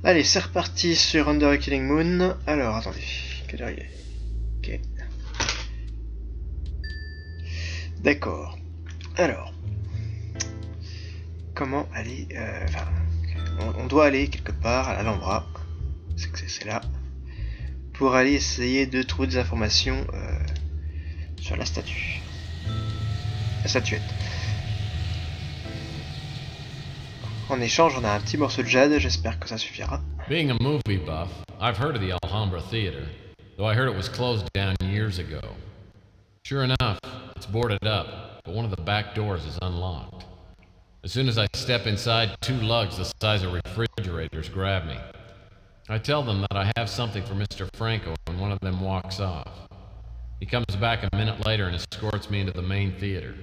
Allez, c'est reparti sur Under a Killing Moon. Alors, attendez, quelle heure il est? Ok. D'accord. Alors, comment aller... on doit aller quelque part à l'Alhambra. C'est là. Pour aller essayer de trouver des informations sur la statue. La statuette. En échange, on a un petit morceau de jade, j'espère que ça suffira. Being a movie buff, I've heard of the Alhambra Theater, though I heard it was closed down years ago. Sure enough, it's boarded up, but one of the back doors is unlocked. As soon as I step inside, 2 lugs the size of refrigerators grab me. I tell them that I have something for Mr. Franco, and one of them walks off. He comes back a minute later and escorts me into the main theater.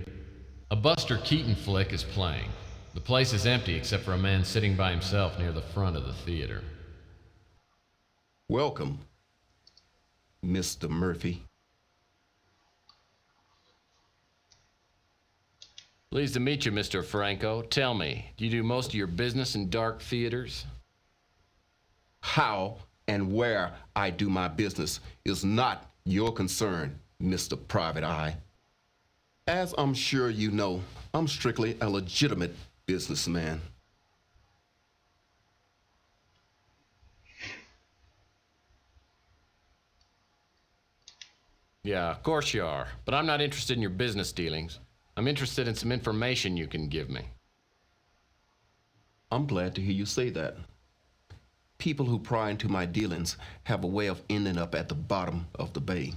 A Buster Keaton flick is playing. The place is empty except for a man sitting by himself near the front of the theater. Welcome, Mr. Murphy. Pleased to meet you, Mr. Franco. Tell me, do you do most of your business in dark theaters? How and where I do my business is not your concern, Mr. Private Eye. As I'm sure you know, I'm strictly a legitimate businessman. Yeah, of course you are. But I'm not interested in your business dealings. I'm interested in some information you can give me. I'm glad to hear you say that. People who pry into my dealings have a way of ending up at the bottom of the bay.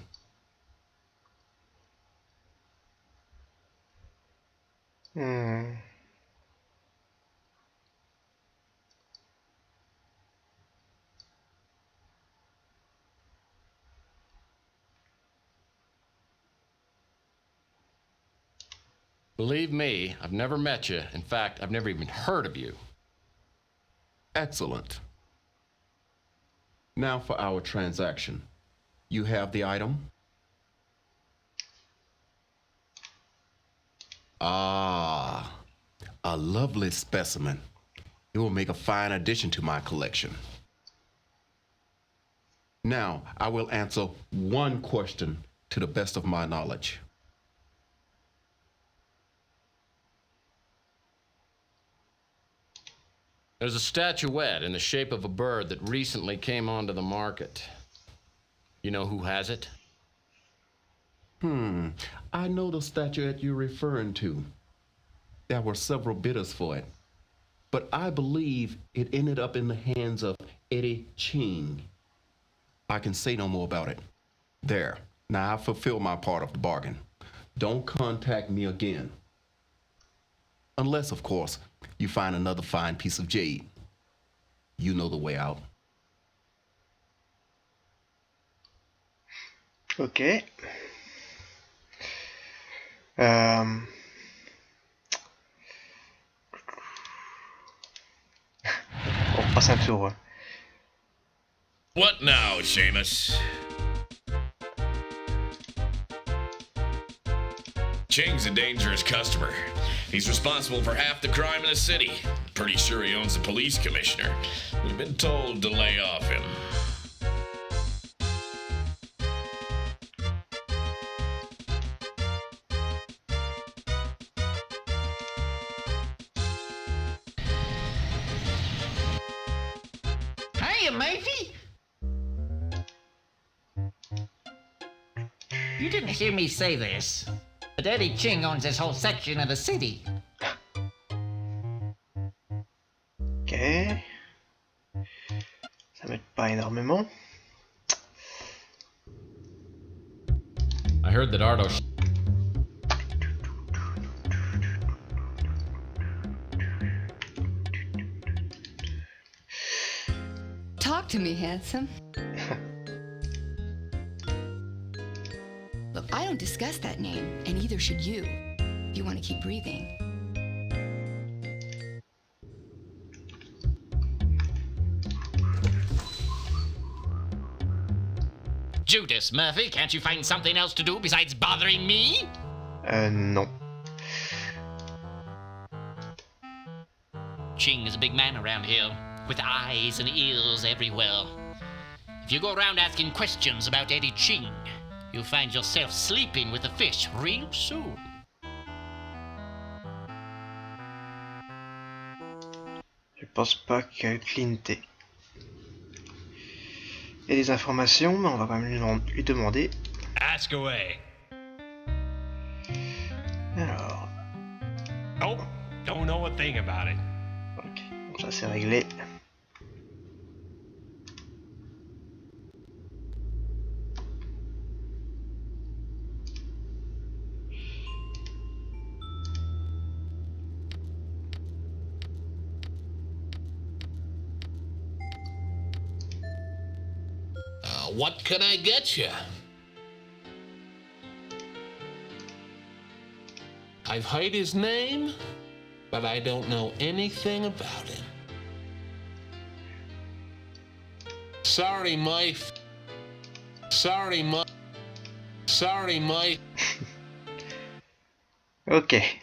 Believe me, I've never met you. In fact, I've never even heard of you. Excellent. Now for our transaction. You have the item? Ah, a lovely specimen. It will make a fine addition to my collection. Now, I will answer one question to the best of my knowledge. There's a statuette in the shape of a bird that recently came onto the market. You know who has it? I know the statuette you're referring to. There were several bidders for it, but I believe it ended up in the hands of Eddie Ching. I can say no more about it. There, now I fulfill my part of the bargain. Don't contact me again. Unless, of course, you find another fine piece of jade. You know the way out. Ok. On passe un tour. What now, Seamus? Ching's a dangerous customer. He's responsible for half the crime in the city. Pretty sure he owns the police commissioner. We've been told to lay off him. Hiya, Murphy! You didn't hear me say this, but Eddie Ching owns this whole section of the city. Ok. Ça m'aide pas énormément. I heard that Ardo... Talk to me, handsome. Look, I don't discuss that name, and neither should you, if you want to keep breathing. Judas, Murphy, can't you find something else to do besides bothering me? Non. Ching is a big man around here. with eyes and ears everywhere. If you go around asking questions about Eddie Ching, you'll find yourself sleeping with a fish real soon. Je pense pas que Clint ait des informations, mais on va quand même lui demander. Ask away. Alors. Oh, don't know a thing about it. Ok, bon, ça c'est réglé. What can I get you? I've heard his name, but I don't know anything about him. Sorry, Mike. Sorry, Mike. Sorry, Mike. Ok.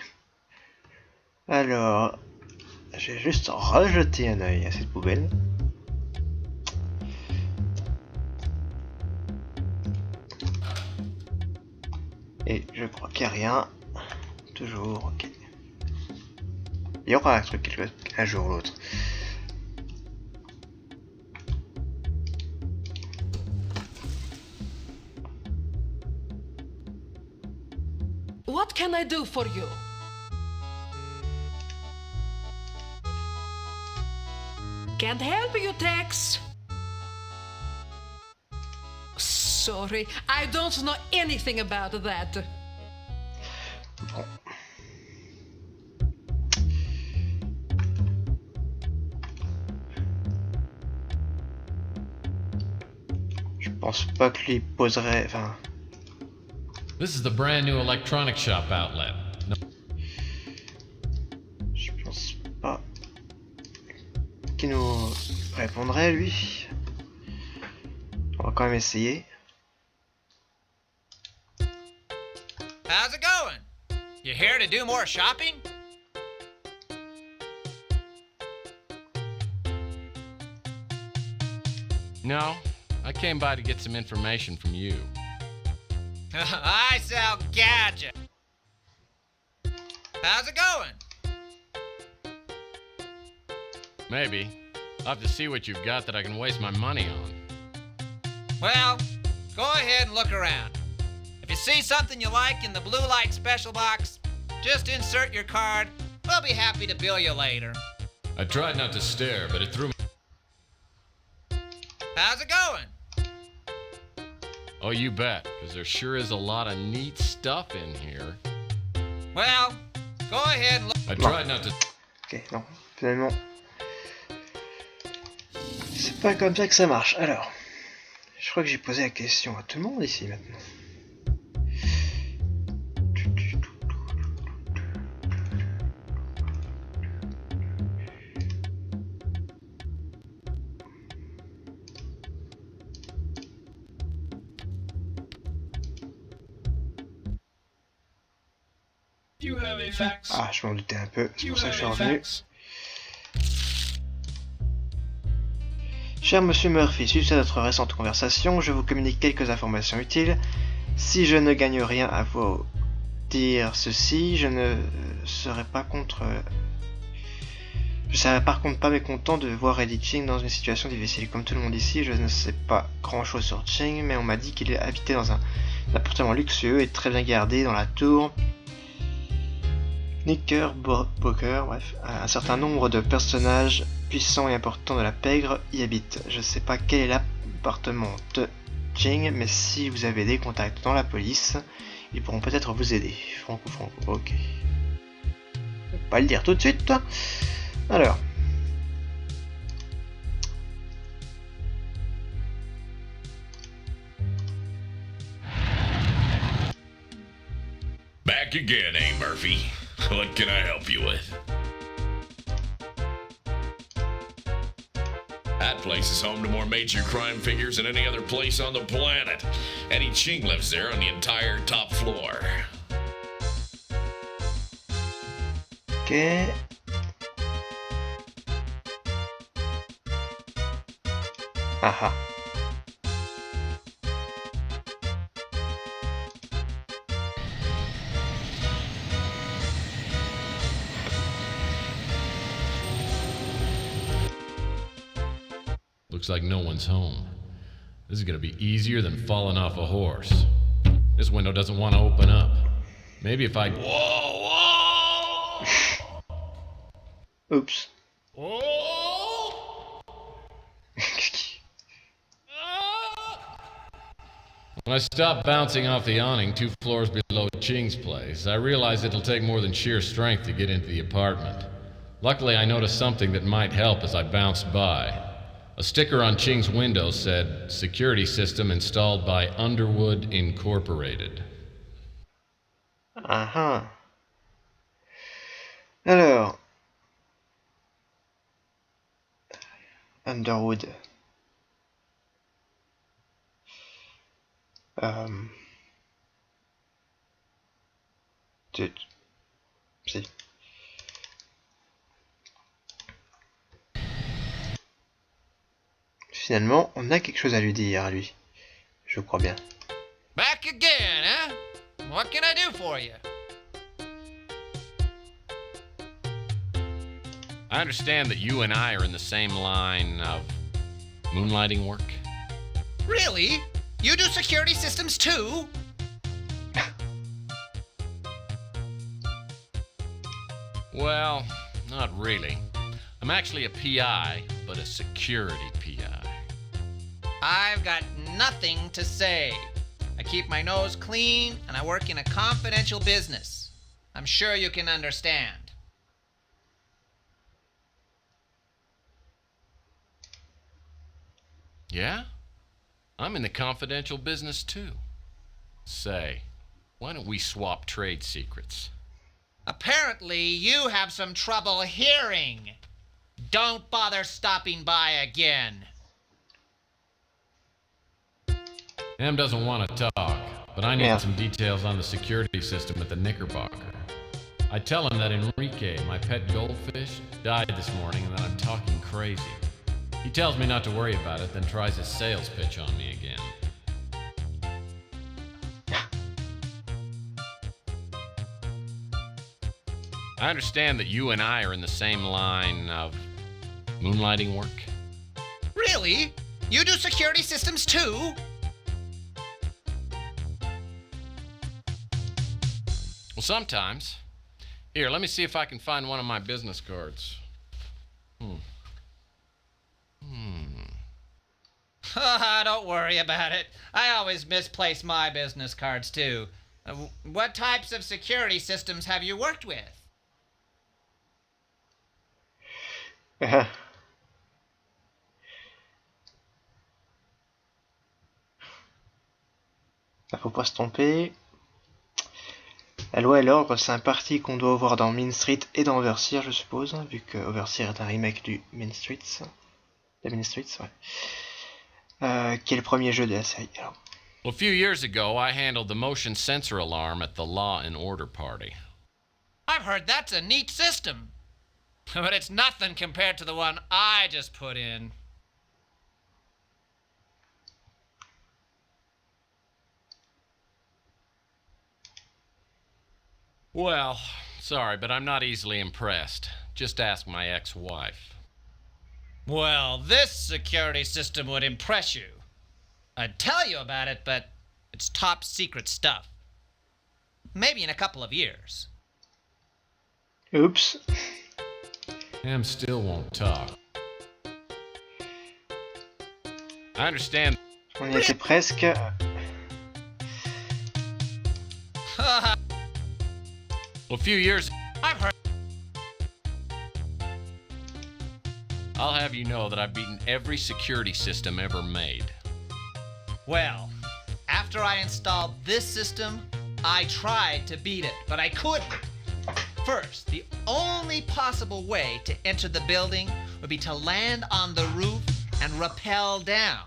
Alors, j'ai juste rejeté un œil à cette poubelle. Et je crois qu'il n'y a rien. Toujours, ok. Il y aura un truc un jour ou l'autre. What can I do for you? Can't help you, Tex. Sorry, I don't know anything about that. Bon. Je pense pas que lui poserait. Enfin. This is the brand new electronic shop outlet. No. Je pense pas qu'il nous répondrait lui. On va quand même essayer. How's it going? You here to do more shopping? No, I came by to get some information from you. I sell gadgets. How's it going? Maybe. I'll have to see what you've got that I can waste my money on. Well, go ahead and look around. If you see something you like in the blue light special box, just insert your card. We'll be happy to bill you later. I tried not to stare, but it threw me. How's it going? Oh, you bet, because there sure is a lot of neat stuff in here. Well, go ahead and look. I tried not to. Ok, non, finalement. C'est pas comme ça que ça marche. Alors, je crois que j'ai posé la question à tout le monde ici maintenant. Ah, je m'en doutais un peu, c'est pour ça que je suis revenu. Cher Monsieur Murphy, suite à notre récente conversation, je vous communique quelques informations utiles. Si je ne gagne rien à vous dire ceci, je ne serai pas contre... Je serais par contre pas mécontent de voir Eddie Ching dans une situation difficile. Comme tout le monde ici, je ne sais pas grand chose sur Ching, mais on m'a dit qu'il habitait dans un appartement luxueux et très bien gardé dans la tour Knickerbocker, bref. Un certain nombre de personnages puissants et importants de la pègre y habitent. Je ne sais pas quel est l'appartement de Ching, mais si vous avez des contacts dans la police, ils pourront peut-être vous aider. Franco, ok. Je vais pas le dire tout de suite. Alors. Back again, eh, Murphy? What can I help you with? That place is home to more major crime figures than any other place on the planet. Eddie Ching lives there on the entire top floor. Ok. Ah ah. Looks like no one's home. This is gonna be easier than falling off a horse. This window doesn't want to open up. Maybe if I... Whoa! Oops. When I stop bouncing off the awning 2 floors below Ching's place, I realize it'll take more than sheer strength to get into the apartment. Luckily, I noticed something that might help as I bounced by. A sticker on Ching's window said, "Security system installed by Underwood Incorporated." Ah ah. Alors. Underwood. Si. Finalement, on a quelque chose à lui dire, à lui. Je crois bien. Back again, huh? What can I do for you? I understand that you and I are in the same line of moonlighting work. Really? You do security systems too? Well, not really. I'm actually a PI, but a security PI. I've got nothing to say. I keep my nose clean and I work in a confidential business. I'm sure you can understand. Yeah? I'm in the confidential business too. Say, why don't we swap trade secrets? Apparently, you have some trouble hearing. Don't bother stopping by again. Em doesn't want to talk, but I need Yeah. some details on the security system at the Knickerbocker. I tell him that Enrique, my pet goldfish, died this morning and that I'm talking crazy. He tells me not to worry about it, then tries his sales pitch on me again. I understand that you and I are in the same line of moonlighting work. Really? You do security systems too? Well, sometimes. Here, let me see if I can find one of my business cards. Don't worry about it. I always misplace my business cards too. What types of security systems have you worked with? Faut pas se tromper. La loi et l'ordre, c'est un parti qu'on doit voir dans Main Street et dans Overseer, je suppose, vu que Overseer est un remake du Main Streets. De Main Streets, ouais. Qui est le premier jeu de la série. Alors. Well, a few years ago, I handled the motion sensor alarm at the Law and Order party. I've heard that's a neat system. But it's nothing compared to the one I just put in. Well, sorry, but I'm not easily impressed. Just ask my ex-wife. Well, this security system would impress you. I'd tell you about it, but it's top secret stuff. Maybe in a couple of years. Oops. Em still won't talk. I understand. On y était presque. Well, a few years... I've heard... I'll have you know that I've beaten every security system ever made. Well, after I installed this system, I tried to beat it, but I couldn't. First, the only possible way to enter the building would be to land on the roof and rappel down.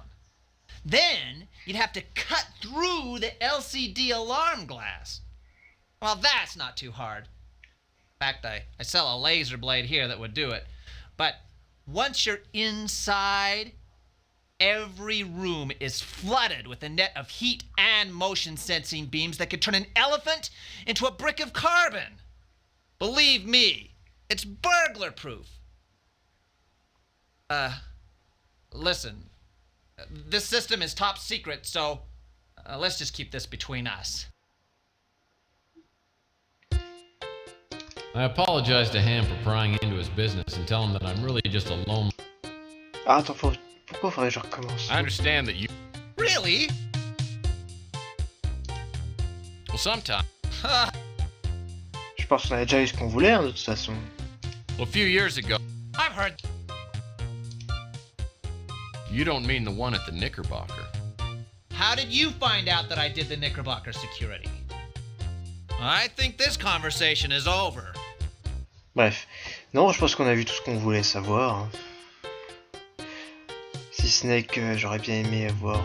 Then, you'd have to cut through the LCD alarm glass. Well, that's not too hard. In fact, I sell a laser blade here that would do it. But once you're inside, Every room is flooded with a net of heat and motion sensing beams that could turn an elephant into a brick of carbon. Believe me, it's burglar proof. Listen, this system is top secret, so let's just keep this between us. I apologize to Ham for prying into his business and tell him that I'm really just a lone... Ah, attends, pourquoi faudrait que je recommence? I understand that you... Really? Well, sometime... Je pense qu'on avait déjà eu ce qu'on voulait, hein, de toute façon. Well, a few years ago... I've heard... You don't mean the one at the Knickerbocker. How did you find out that I did the Knickerbocker security? I think this conversation is over. Bref. Non, je pense qu'on a vu tout ce qu'on voulait savoir. Hein. Si ce n'est que j'aurais bien aimé avoir...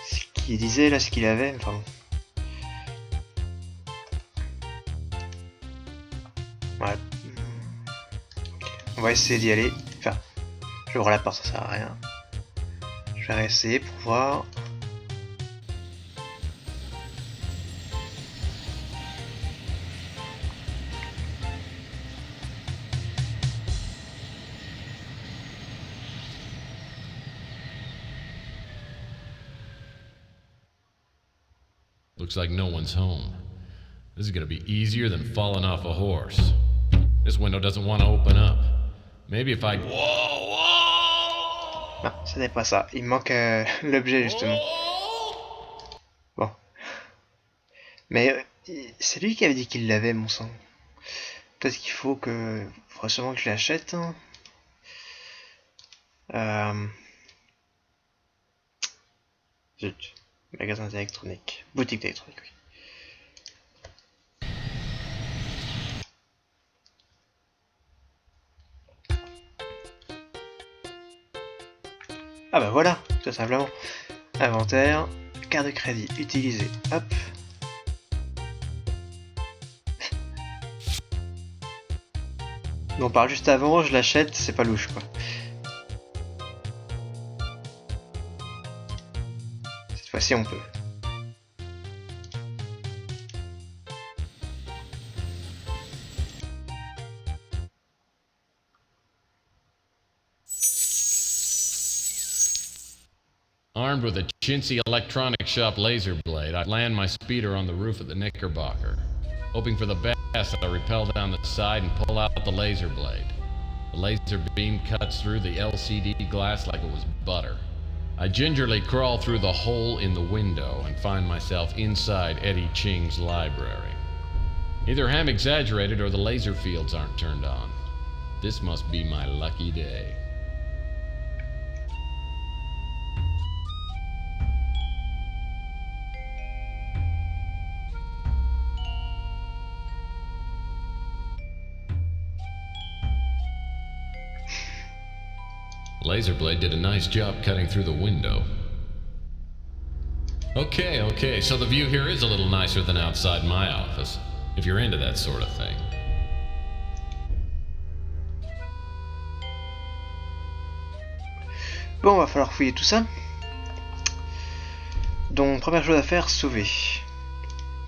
ce qu'il disait, là, ce qu'il avait, enfin... Ouais. On va essayer d'y aller. Enfin, j'ouvre la porte, ça sert à rien. Je vais réessayer pour voir. Looks like no one's home. This is gonna be easier than falling off a horse. This window doesn't want to open up. Maybe if I... Non, ce n'est pas ça. Il manque l'objet, justement. Bon. Mais c'est lui qui avait dit qu'il l'avait, mon sang. Peut-être qu'il faut que... Il faudrait sûrement que je l'achète. Zut. Magasin d'électronique. Boutique d'électronique, oui. Ah bah voilà, tout simplement. Inventaire, carte de crédit utilisée. Hop. On parle juste avant, je l'achète, c'est pas louche quoi. Cette fois-ci on peut. Armed with a chintzy electronic shop laser blade, I land my speeder on the roof of the Knickerbocker. Hoping for the best, I rappel down the side and pull out the laser blade. The laser beam cuts through the LCD glass like it was butter. I gingerly crawl through the hole in the window and find myself inside Eddie Ching's library. Either Ham exaggerated or the laser fields aren't turned on. This must be my lucky day. Laserblade did a nice job cutting through the window. Okay, so the view here is a little nicer than outside my office, if you're into that sort of thing. Bon, va falloir fouiller tout ça. Donc, première chose à faire, sauver.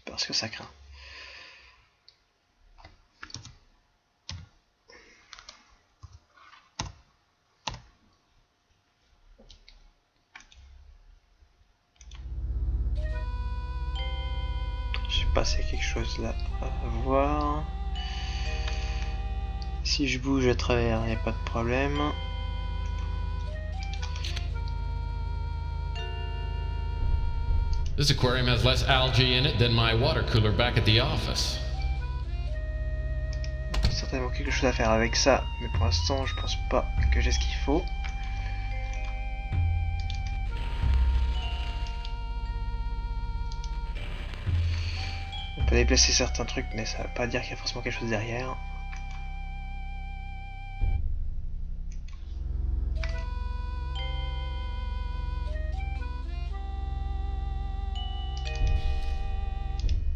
Parce que ça craint. Je sais pas s'il y a quelque chose là à voir. Si je bouge à travers, il n'y a pas de problème. This aquarium has less algae in it than my water cooler back at the office. Il y a certainement quelque chose à faire avec ça, mais pour l'instant je pense pas que j'ai ce qu'il faut. On peut déplacer certains trucs, mais ça veut pas dire qu'il y a forcément quelque chose derrière.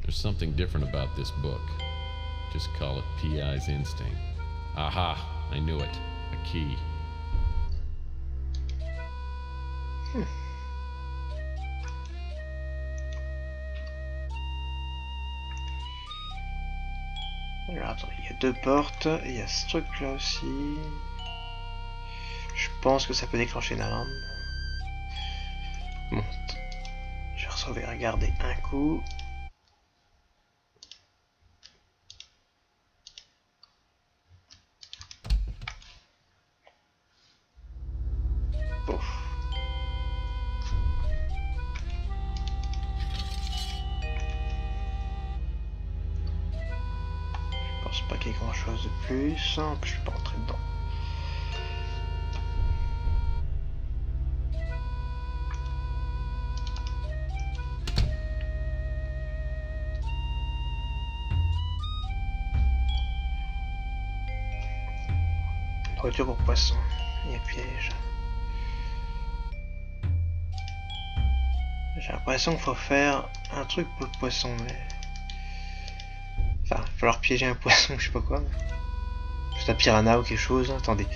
There's something different about this book. Just call it PI's instinct. Aha, I knew it. A key. Alors attendez, il y a deux portes, et il y a ce truc là aussi. Je pense que ça peut déclencher une alarme. Bon, je vais sauvegarder un coup. Pouf. Je pense pas qu'il y ait grand chose de plus. En plus, je suis pas rentré dedans. Nourriture pour poisson. Il y a piège. J'ai l'impression qu'il faut faire un truc pour le poisson, mais... Enfin, il va falloir piéger un poisson, je sais pas quoi. Juste un piranha ou quelque chose, attendez.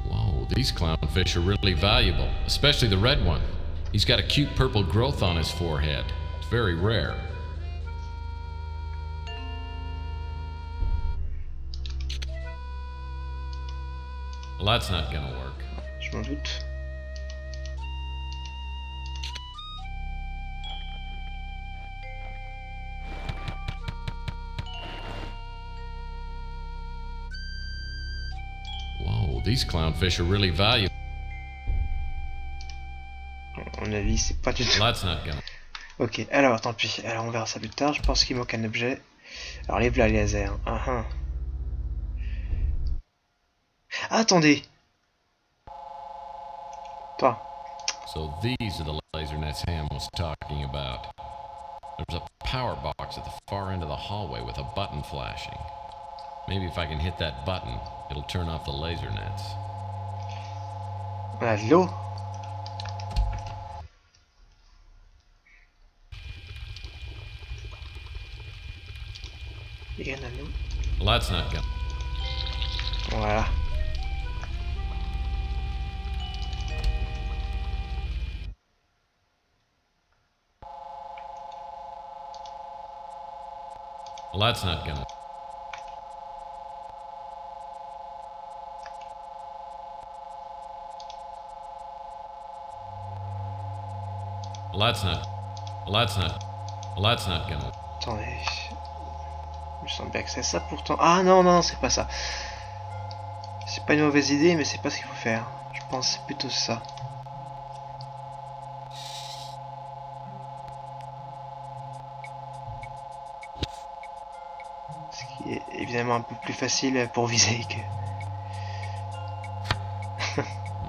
Whoa, these clownfish are really valuable, especially the red one. He's got a cute purple growth on his forehead. It's very rare. Well, that's not gonna work. Je m'en doute. Whoa, these clownfish are really valuable. À mon avis, c'est pas du tout. Well, that's not gonna... Ok, alors tant pis. Alors on verra ça plus tard. Je pense qu'il manque un objet. Alors les là, les lasers. Attendez. Toi. So these are the laser nets Ham was talking about. There's a power box at the far end of the hallway with a button flashing. Maybe if I can hit that button, it'll turn off the laser nets. On a de l'eau. Il y a un anneau. Well, that's not gonna... Voilà. Well, that's not gonna... Well, that's not... Well, that's not... Well, that's not gonna... Attendez. Il me semble bien que c'est ça pourtant. Ah non, non, c'est pas ça. C'est pas une mauvaise idée, mais c'est pas ce qu'il faut faire. Je pense que c'est plutôt ça. Ce qui est évidemment un peu plus facile pour viser que...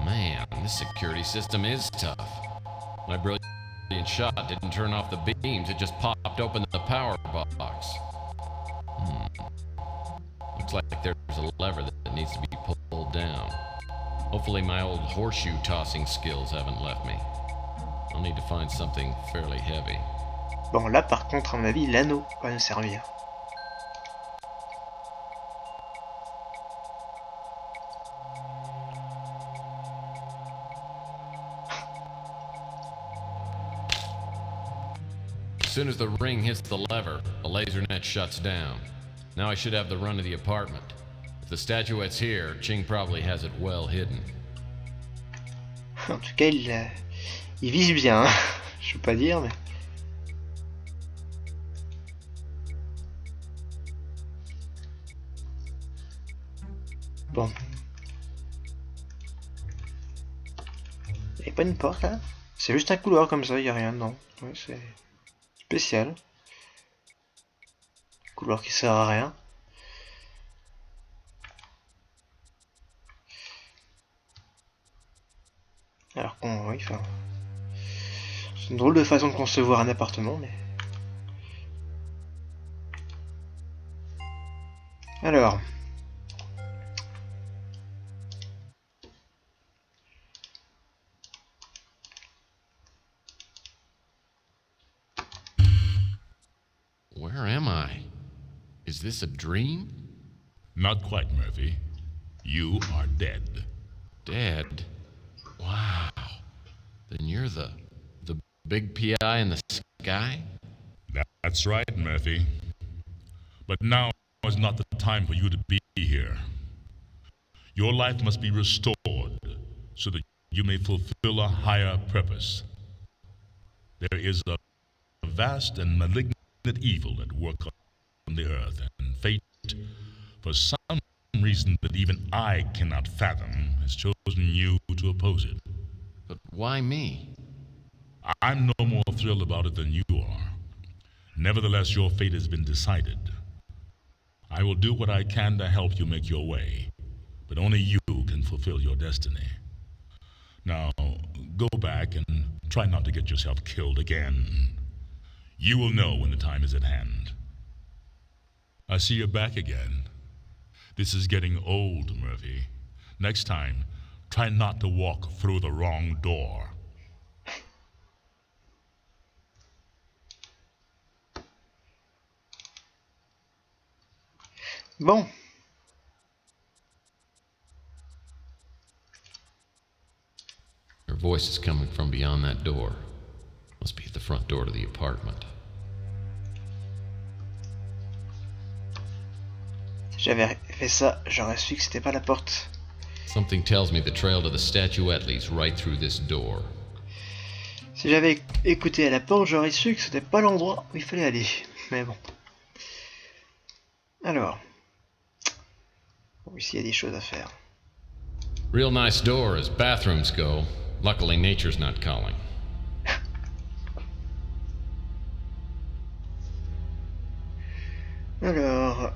Man, this security system is tough. My brilliant shot didn't turn off the beams, it just popped open the power box. Looks like there's a lever that needs to be pulled down. Hopefully my old horseshoe tossing skills haven't left me. I'll need to find something fairly heavy. Bon, là par contre, à mon avis, l'anneau va nous servir. As soon as the ring hits the lever, the laser net shuts down. Now I should have the run of the apartment. If the statuette's here, Ching probably has it well hidden. En tout cas, il vise bien, hein. Je peux pas dire, mais... Bon. Il n'y a pas une porte là? C'est juste un couloir comme ça, il n'y a rien dedans. Ouais, c'est spécial. Couloir qui sert à rien. Alors qu'on... Oui, enfin... C'est une drôle de façon de concevoir un appartement, mais... Alors... Where am I? Is this a dream? Not quite, Murphy. You are dead. Dead? Wow. Then you're the big PI in the sky? That's right, Murphy. But now is not the time for you to be here. Your life must be restored so that you may fulfill a higher purpose. There is a vast and malignant evil at work on the earth, and fate, for some reason that even I cannot fathom, has chosen you to oppose it. But why me? I'm no more thrilled about it than you are. Nevertheless, your fate has been decided. I will do what I can to help you make your way, but only you can fulfill your destiny. Now, go back and try not to get yourself killed again. You will know when the time is at hand. I see you're back again. This is getting old, Murphy. Next time, try not to walk through the wrong door. Bon. Her voice is coming from beyond that door. Must be at the front door to the apartment. Si j'avais fait ça, j'aurais su que c'était pas la porte. Something tells me the trail to the statuette leads right through this door. Si j'avais écouté à la porte, j'aurais su que c'était pas l'endroit où il fallait aller. Mais bon. Alors. Bon, ici, il y a des choses à faire. Real nice door as bathrooms go. Luckily, nature's not calling. Alors.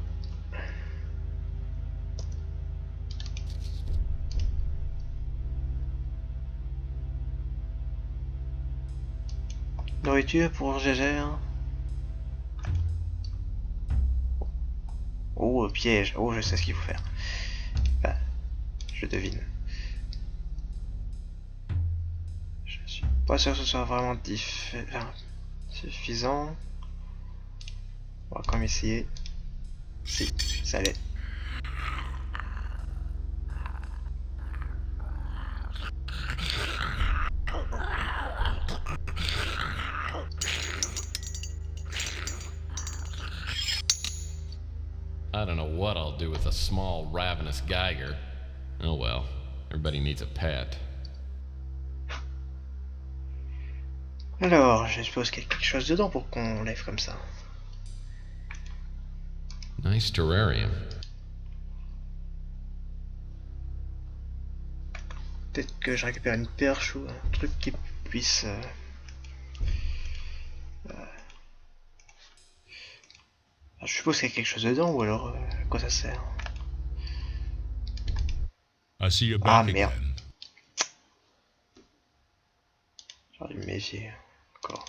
Nourriture pour Gégère. Oh, piège. Oh, je sais ce qu'il faut faire. Enfin, je devine. Je suis pas sûr que ce soit vraiment suffisant. On va quand même essayer. Si, ça l'est. I don't know what I'll do with a small, ravenous Geiger. Oh well, everybody needs a pet. Alors, je suppose qu'il y a quelque chose dedans pour qu'on lève comme ça. Nice terrarium. Peut-être que je récupère une perche ou un truc qui puisse... je suppose qu'il y a quelque chose dedans, ou alors à quoi ça sert? Ah merde. J'aurais dû me méfier. Encore.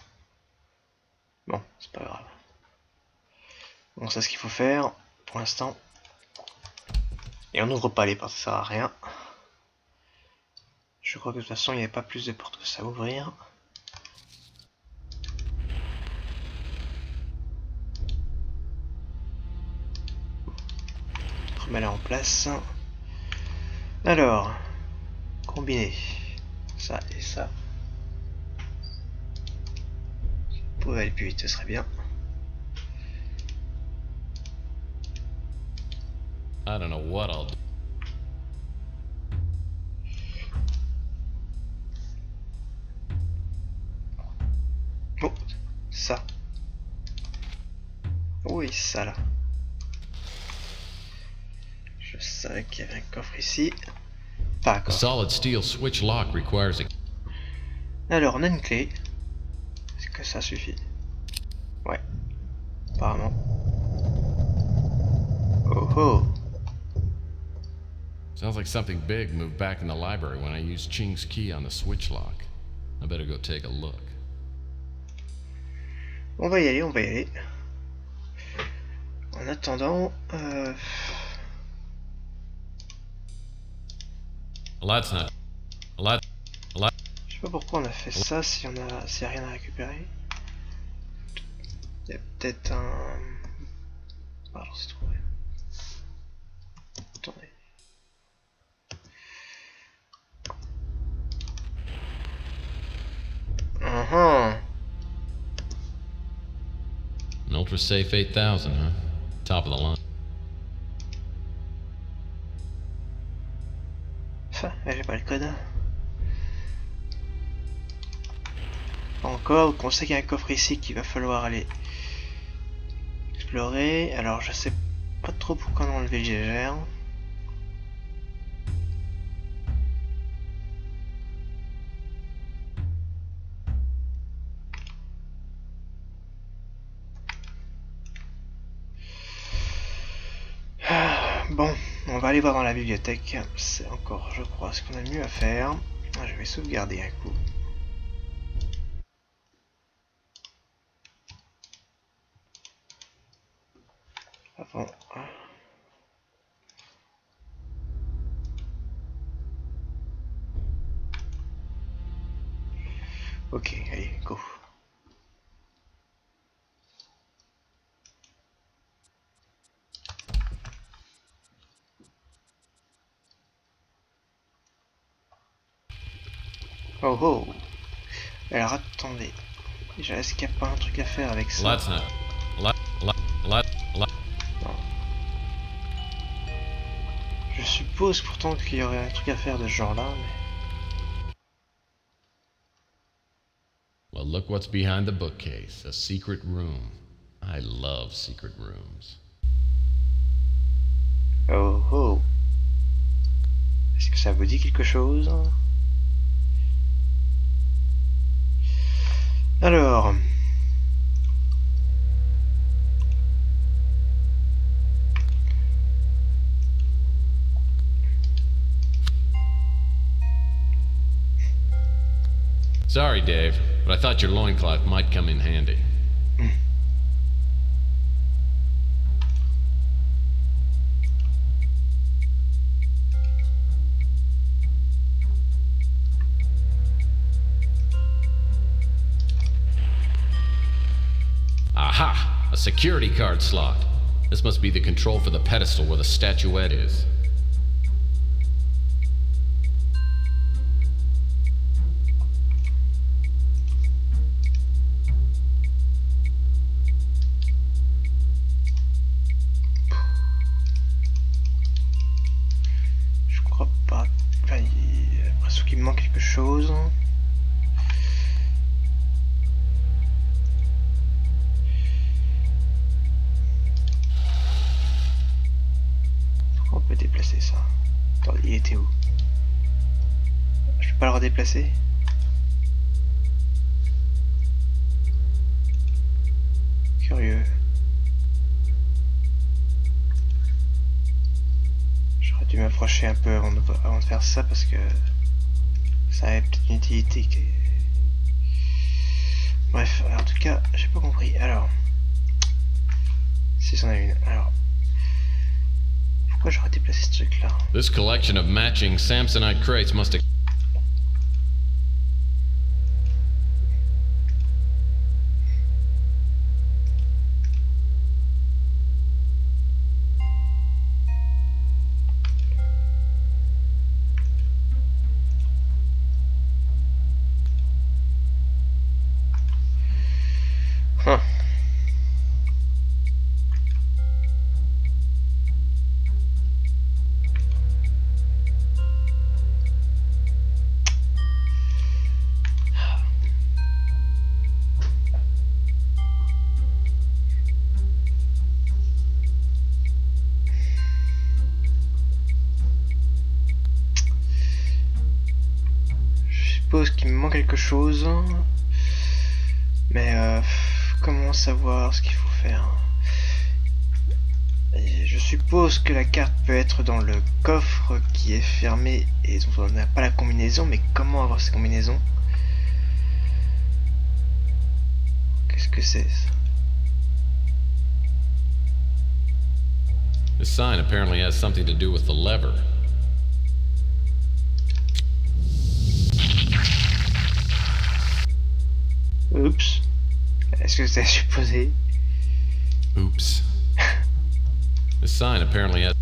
Bon, c'est pas grave. Bon, c'est ce qu'il faut faire pour l'instant. Et on n'ouvre pas les portes, ça sert à rien. Je crois que de toute façon il n'y avait pas plus de portes que ça à ouvrir. Remets-la en place. Alors, combiner ça et ça. Si on pouvait aller plus vite, ce serait bien. I don't know what I'll do. Oh, ça. Oui, ça là. Je savais qu'il y avait un coffre ici. Pas un A coffre. solid steel switch lock requires a... Alors, on a une clé. Est-ce que ça suffit? Ouais. Apparemment. Oh oh. Sounds like something big moved back in the library when I used Ching's key on the switch lock. I better go take a look. On va y aller, on va y aller. En attendant... Well, that's not... Well, that... Je sais pas pourquoi on a fait ça si on a s'il y a rien à récupérer. Il y a peut-être un... Pardon, c'est trouvé. Attendez. for safe 8000, huh? Top of the line. Ça, j'ai pas le code. Pas encore, donc on sait qu'il y a un coffre ici qu'il va falloir aller explorer. Alors je sais pas trop pourquoi on a enlevé le GGR. Bon, on va aller voir dans la bibliothèque. C'est encore, je crois, ce qu'on a mieux à faire. Je vais sauvegarder un coup. Avant. Ok, allez, go. Oh oh. Alors attendez. Déjà, est-ce qu'il n'y a pas un truc à faire avec ça? Let's not. Non. Je suppose pourtant qu'il y aurait un truc à faire de ce genre-là, mais... Well, look what's behind the bookcase. A secret room. I love secret rooms. Oh oh. Est-ce que ça vous dit quelque chose? Alors... Sorry, Dave, but I thought your loincloth might come in handy. Aha! A security card slot. This must be the control for the pedestal where the statuette is. Je crois pas. Enfin, j'ai l'impression qu'il me manque quelque chose. On peut déplacer ça. Attendez, il était où? Je peux pas le redéplacer? Curieux. J'aurais dû m'approcher un peu avant de faire ça parce que ça avait peut-être une utilité. Bref, en tout cas, j'ai pas compris. Alors, si c'en a une. Alors, pourquoi j'aurais déplacé ce truc-là? This collection of matching Samsonite crates must have... Huh. Je suppose qu'il me manque quelque chose, mais comment savoir ce qu'il faut faire? Et je suppose que la carte peut être dans le coffre qui est fermé et dont on n'a pas la combinaison, mais comment avoir cette combinaison? Qu'est-ce que c'est ça? This sign apparently has something to do with the lever. Oups. Est-ce que c'est supposé? Oops. This sign apparently has...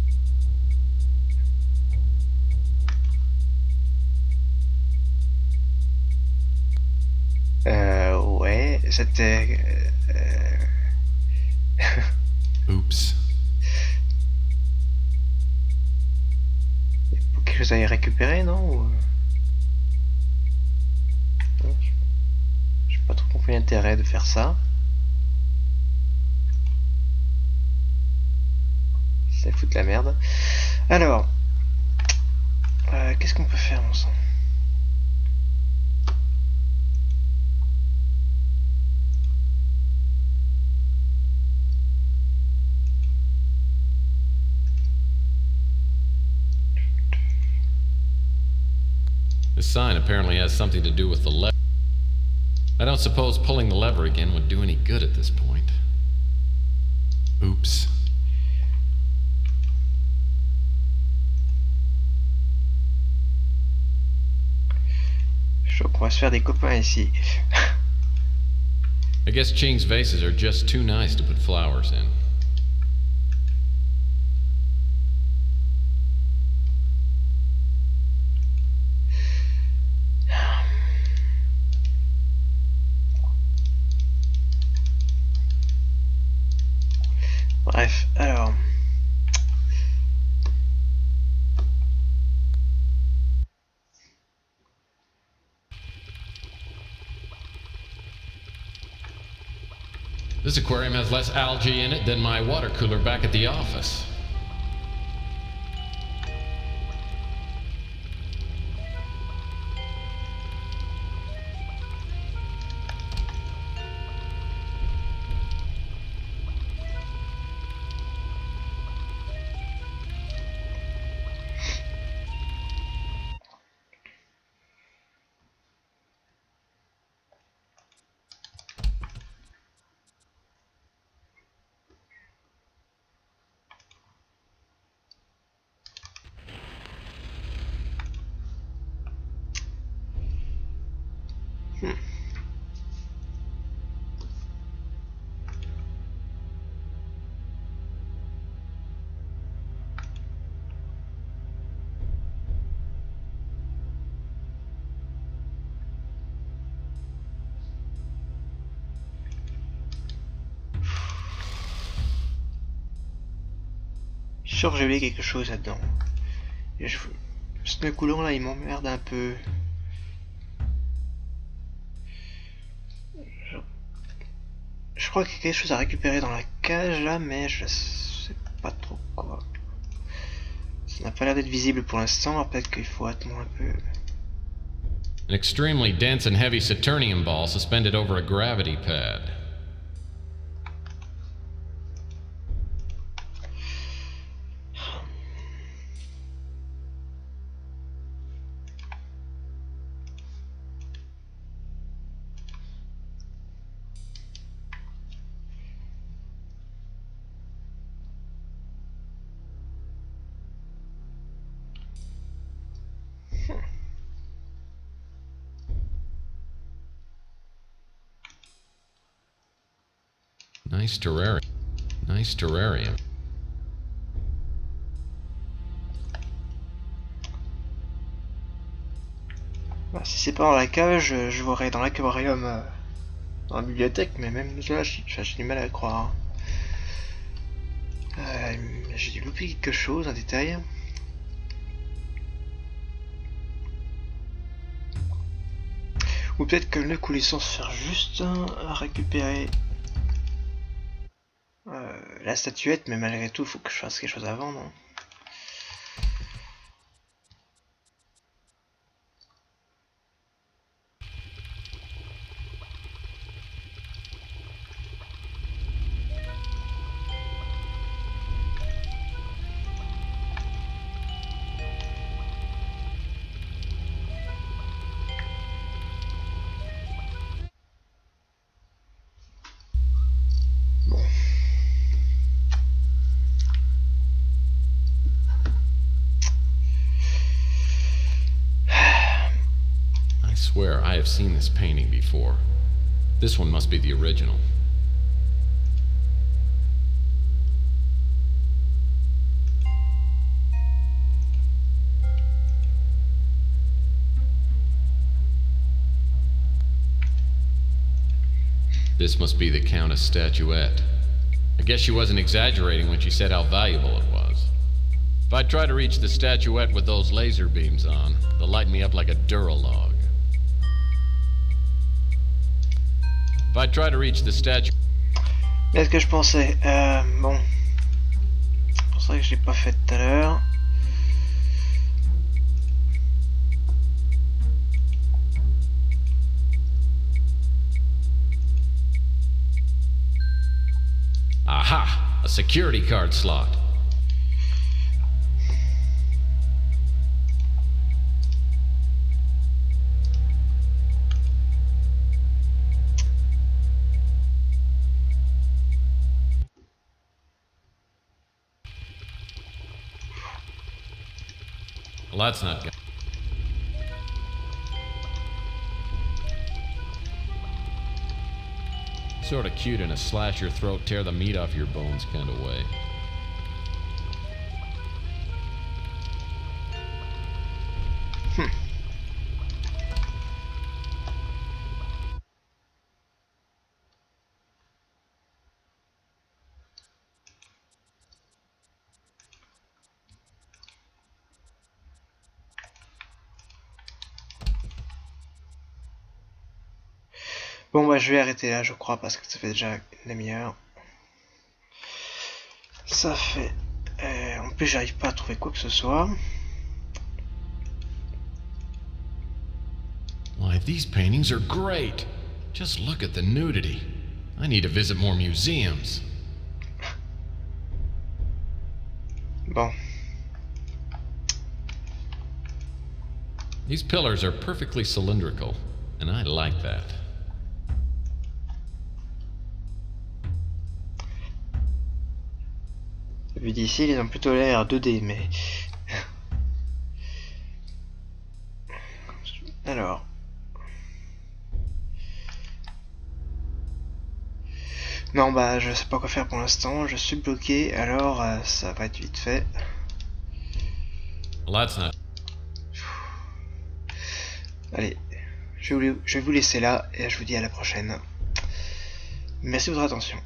Ouais, c'était... Oops. Il faut quelque chose à y récupérer, non? Donc, j'ai pas trop compris l'intérêt de faire ça. Ça fout de la merde. Alors, qu'est-ce qu'on peut faire, mon sang? This sign apparently has something to do with the lever. I don't suppose pulling the lever again would do any good at this point. Oops. Je crois qu'on va se faire des copains ici. I guess Ching's vases are just too nice to put flowers in. Bref, alors... This aquarium has less algae in it than my water cooler back at the office. Je suis sûr que j'ai oublié quelque chose là-dedans. Et ce coulant là, il m'emmerde un peu. Je crois qu'il y a quelque chose à récupérer dans la cage là, mais je sais pas trop quoi. Ça n'a pas l'air d'être visible pour l'instant, alors peut-être qu'il faut attendre un peu. An extremely dense and heavy Saturnium ball suspended over a gravity pad. Nice terrarium. Nice terrarium. Bah, si c'est pas dans la cage, je verrai dans l'aquarium, dans la bibliothèque, mais même là, j'ai du mal à le croire. J'ai dû louper quelque chose, un détail. Ou peut-être que le coulisson se faire juste à récupérer la statuette, mais malgré tout, il faut que je fasse quelque chose avant, non? I swear I have seen this painting before. This one must be the original. This must be the Countess statuette. I guess she wasn't exaggerating when she said how valuable it was. If I try to reach the statuette with those laser beams on, they'll light me up like a Duralog. If I try to reach the statue... Mais ce que je pensais, bon... C'est pour ça que je l'ai pas fait tout à l'heure. Aha! A security card slot. Well, that's not good. Sort of cute in a slash your throat, tear the meat off your bones kind of way. Bon bah je vais arrêter là je crois parce que ça fait déjà une demi-heure. Ça fait... en plus j'arrive pas à trouver quoi que ce soit. Why, these paintings are great. Just look at the nudity. I need to visit more museums. Bon. These pillars are perfectly cylindrical, and I like that. Vu d'ici, ils ont plutôt l'air 2D, mais... Alors... Non, bah, je sais pas quoi faire pour l'instant, je suis bloqué, alors ça va être vite fait. Well, that's not... Allez, je vais vous laisser là, et je vous dis à la prochaine. Merci de votre attention.